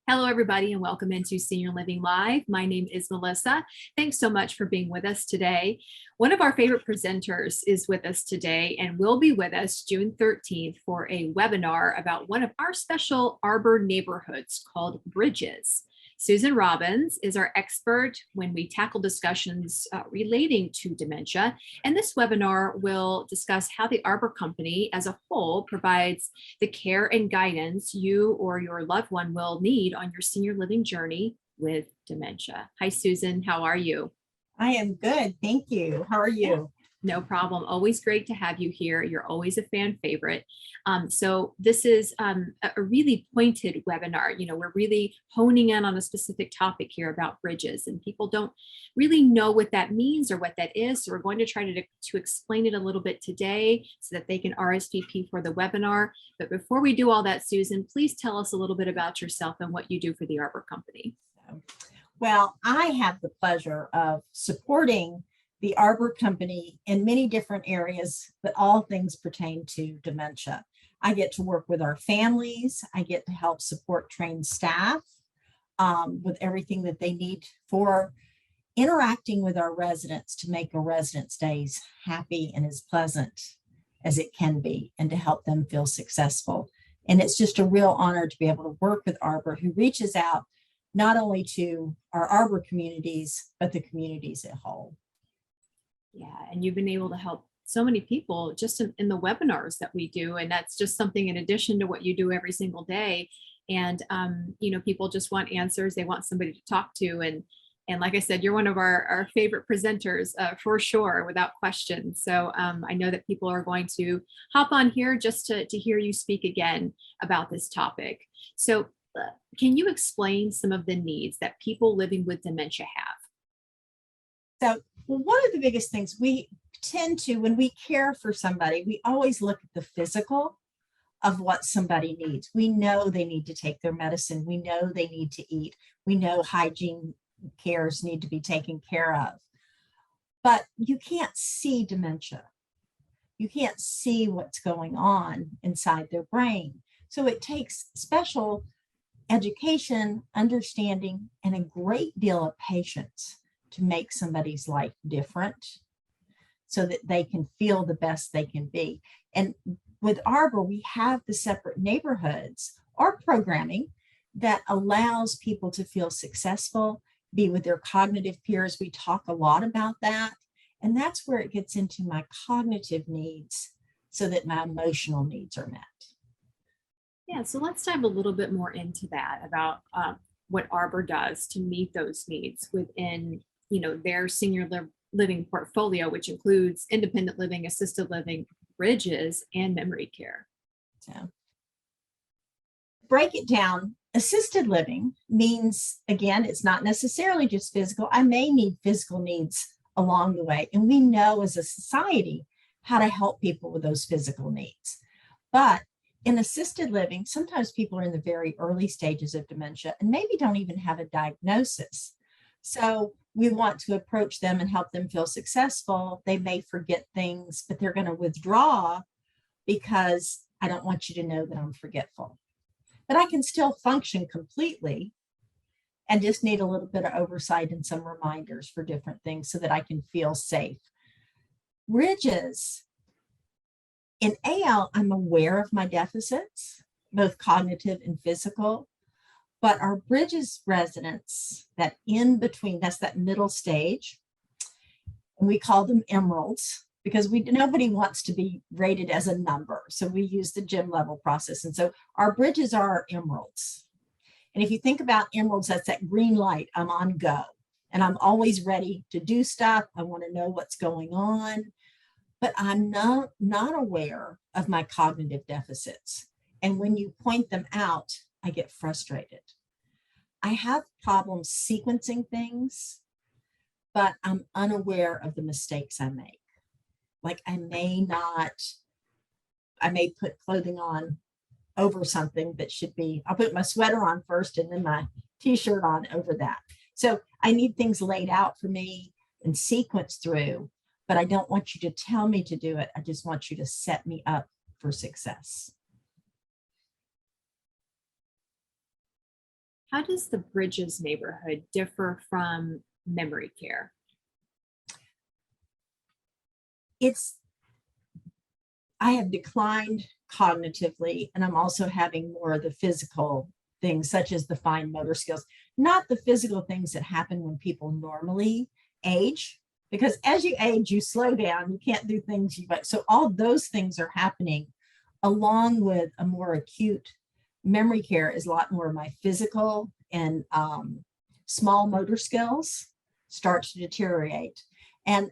Hello, everybody, and welcome into Senior Living Live. My name is Melissa. Thanks so much for being with us today. One of our favorite presenters is with us today and will be with us June 13th for a webinar about one of our special Arbor neighborhoods called Bridges. Susan Robbins is our expert when we tackle discussions relating to dementia. And this webinar will discuss how the Arbor Company as a whole provides the care and guidance you or your loved one will need on your senior living journey with dementia. Hi, Susan. How are you? I am good. Thank you. How are you? No problem. Always great to have you here. You're always a fan favorite. So this is a really pointed webinar. You know, we're really honing in on a specific topic here about bridges, and people don't really know what that means or what that is. So we're going to try to explain it a little bit today so that they can RSVP for the webinar. But before we do all that, Susan, please tell us a little bit about yourself and what you do for the Arbor Company. Well, I have the pleasure of supporting the Arbor Company in many different areas, but all things pertain to dementia. I get to work with our families. I get to help support trained staff with everything that they need for interacting with our residents to make a resident's days happy and as pleasant as it can be, and to help them feel successful. And it's just a real honor to be able to work with Arbor, who reaches out not only to our Arbor communities, but the communities at whole. Yeah, and you've been able to help so many people just in the webinars that we do. And that's just something in addition to what you do every single day. And, you know, people just want answers. They want somebody to talk to. And like I said, you're one of our favorite presenters for sure, without question. So I know that people are going to hop on here just to hear you speak again about this topic. So can you explain some of the needs that people living with dementia have? So, well, one of the biggest things we tend to, when we care for somebody, we always look at the physical of what somebody needs. We know they need to take their medicine. We know they need to eat. We know hygiene cares need to be taken care of. But you can't see dementia. You can't see what's going on inside their brain. So it takes special education, understanding, and a great deal of patience to make somebody's life different so that they can feel the best they can be. And with Arbor, we have the separate neighborhoods or programming that allows people to feel successful, be with their cognitive peers. We talk a lot about that. And that's where it gets into my cognitive needs so that my emotional needs are met. Yeah, so let's dive a little bit more into that about what Arbor does to meet those needs within, you know, their senior living portfolio, which includes independent living, assisted living, bridges, and memory care. So, break it down. Assisted living means, again, it's not necessarily just physical. I may need physical needs along the way, and we know as a society how to help people with those physical needs. But in assisted living, sometimes people are in the very early stages of dementia and maybe don't even have a diagnosis. So we want to approach them and help them feel successful. They may forget things, but they're going to withdraw because I don't want you to know that I'm forgetful. But I can still function completely and just need a little bit of oversight and some reminders for different things so that I can feel safe. Bridges. In AL, I'm aware of my deficits, both cognitive and physical, but our Bridges residents, that in between, that's that middle stage, and we call them emeralds because nobody wants to be rated as a number. So we use the gym level process. And so our Bridges are our emeralds. And if you think about emeralds, that's that green light. I'm on go and I'm always ready to do stuff. I want to know what's going on. But I'm not aware of my cognitive deficits. And when you point them out, I get frustrated. I have problems sequencing things, but I'm unaware of the mistakes I make. Like I may put clothing on over something that should be, I'll put my sweater on first and then my t-shirt on over that. So I need things laid out for me and sequenced through. But I don't want you to tell me to do it. I just want you to set me up for success. How does the Bridges neighborhood differ from memory care? It's, I have declined cognitively, and I'm also having more of the physical things, such as the fine motor skills, not the physical things that happen when people normally age. Because as you age, you slow down, you can't do things you like. So all those things are happening along with a more acute memory care is a lot more of my physical and small motor skills start to deteriorate. And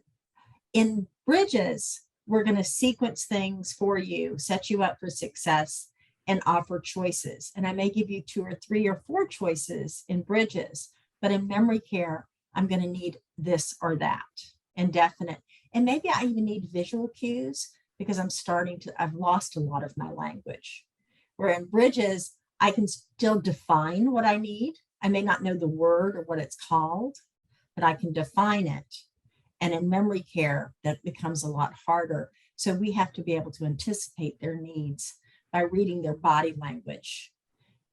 in Bridges, we're going to sequence things for you, set you up for success, and offer choices. And I may give you 2 or 3 or 4 choices in Bridges, but in memory care, I'm going to need this or that, indefinite. And maybe I even need visual cues because I've lost a lot of my language. Where in Bridges, I can still define what I need. I may not know the word or what it's called, but I can define it. And in memory care, that becomes a lot harder. So we have to be able to anticipate their needs by reading their body language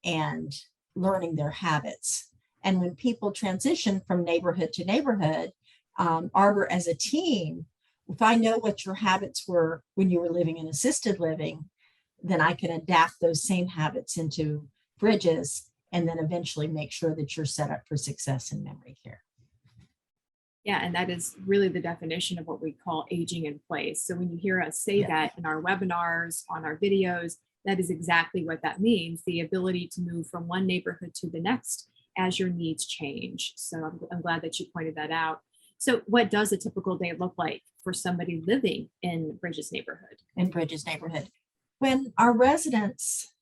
and learning their habits. And when people transition from neighborhood to neighborhood, Arbor as a team, if I know what your habits were when you were living in assisted living, then I can adapt those same habits into Bridges and then eventually make sure that you're set up for success in memory care. Yeah, and that is really the definition of what we call aging in place. So when you hear us say that in our webinars, on our videos, that is exactly what that means, the ability to move from one neighborhood to the next as your needs change. So I'm glad that you pointed that out. So what does a typical day look like for somebody living in Bridges neighborhood? In Bridges neighborhood. When our residents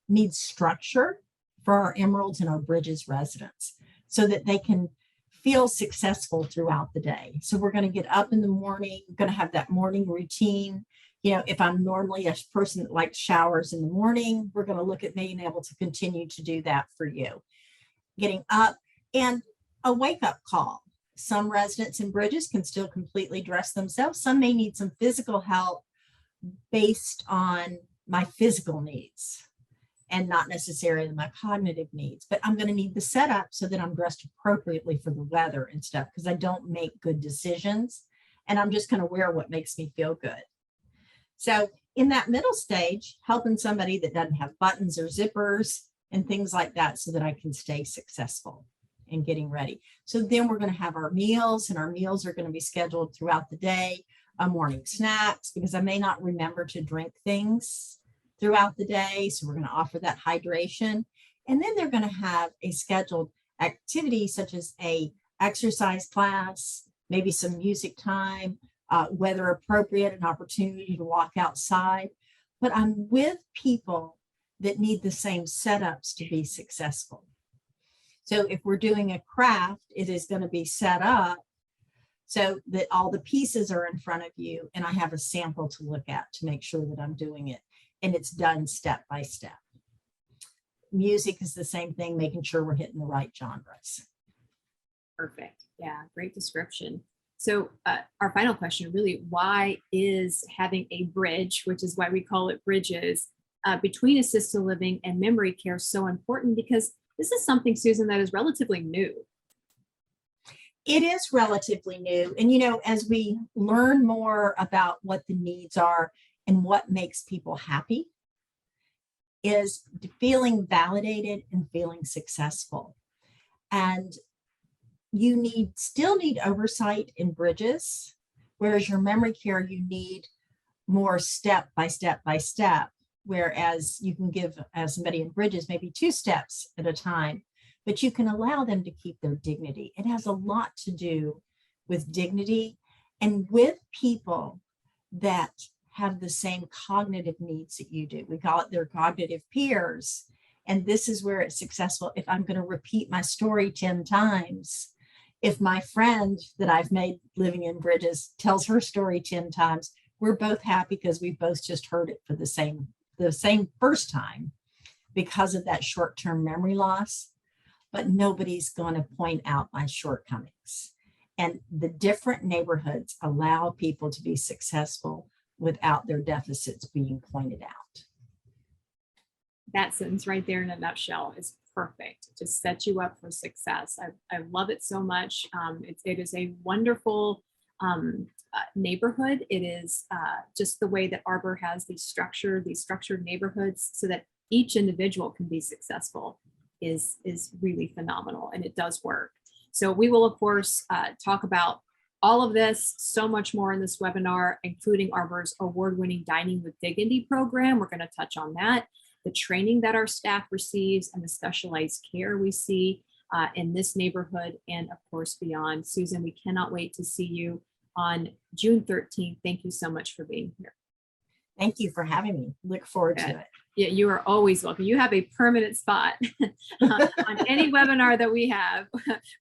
need structure for our Emeralds and our Bridges residents so that they can feel successful throughout the day. So we're going to get up in the morning, going to have that morning routine. You know, if I'm normally a person that likes showers in the morning, we're going to look at being able to continue to do that for you. Getting up and a wake-up call. Some residents in Bridges can still completely dress themselves. Some may need some physical help based on my physical needs and not necessarily my cognitive needs, but I'm going to need the setup so that I'm dressed appropriately for the weather and stuff, because I don't make good decisions and I'm just going to wear what makes me feel good. So in that middle stage, helping somebody that doesn't have buttons or zippers and things like that so that I can stay successful in getting ready. So then we're going to have our meals, and our meals are going to be scheduled throughout the day, morning snacks, because I may not remember to drink things throughout the day. So we're going to offer that hydration. And then they're going to have a scheduled activity such as a exercise class, maybe some music time, weather appropriate, an opportunity to walk outside. But I'm with people that need the same setups to be successful. So if we're doing a craft, it is going to be set up so that all the pieces are in front of you and I have a sample to look at to make sure that I'm doing it. And it's done step by step. Music is the same thing, making sure we're hitting the right genres. Perfect. Yeah, great description. So our final question, really, why is having a bridge, which is why we call it Bridges, between assisted living and memory care so important? Because this is something, Susan, that is relatively new. It is relatively new. And, you know, as we learn more about what the needs are and what makes people happy, is feeling validated and feeling successful. And you still need oversight in Bridges, whereas your memory care, you need more step by step by step, whereas you can give somebody in Bridges maybe 2 steps at a time, but you can allow them to keep their dignity. It has a lot to do with dignity and with people that have the same cognitive needs that you do. We call it their cognitive peers. And this is where it's successful. If I'm going to repeat my story 10 times, if my friend that I've made living in Bridges tells her story 10 times, we're both happy because we both just heard it for the same first time because of that short-term memory loss. But nobody's going to point out my shortcomings. And the different neighborhoods allow people to be successful without their deficits being pointed out. That sentence right there in a nutshell is perfect to set you up for success. I love it so much. It is a wonderful neighborhood. It is just the way that Arbor has these structured neighborhoods so that each individual can be successful is really phenomenal, and it does work. So we will, of course, talk about all of this, so much more in this webinar, including Arbor's award-winning Dining with Dignity program. We're going to touch on that, the training that our staff receives, and the specialized care we see in this neighborhood, and of course beyond. Susan, we cannot wait to see you on June 13th. Thank you so much for being here. Thank you for having me. Look forward to it. Yeah, you are always welcome. You have a permanent spot on any webinar that we have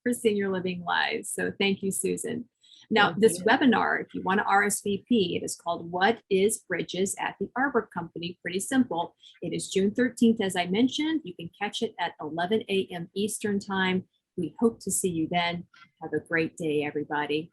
for Senior Living Live. So thank you, Susan. Now, this webinar, if you want to RSVP, it is called What is Bridges at the Arbor Company? Pretty simple. It is June 13th, as I mentioned. You can catch it at 11 a.m. Eastern Time. We hope to see you then. Have a great day, everybody.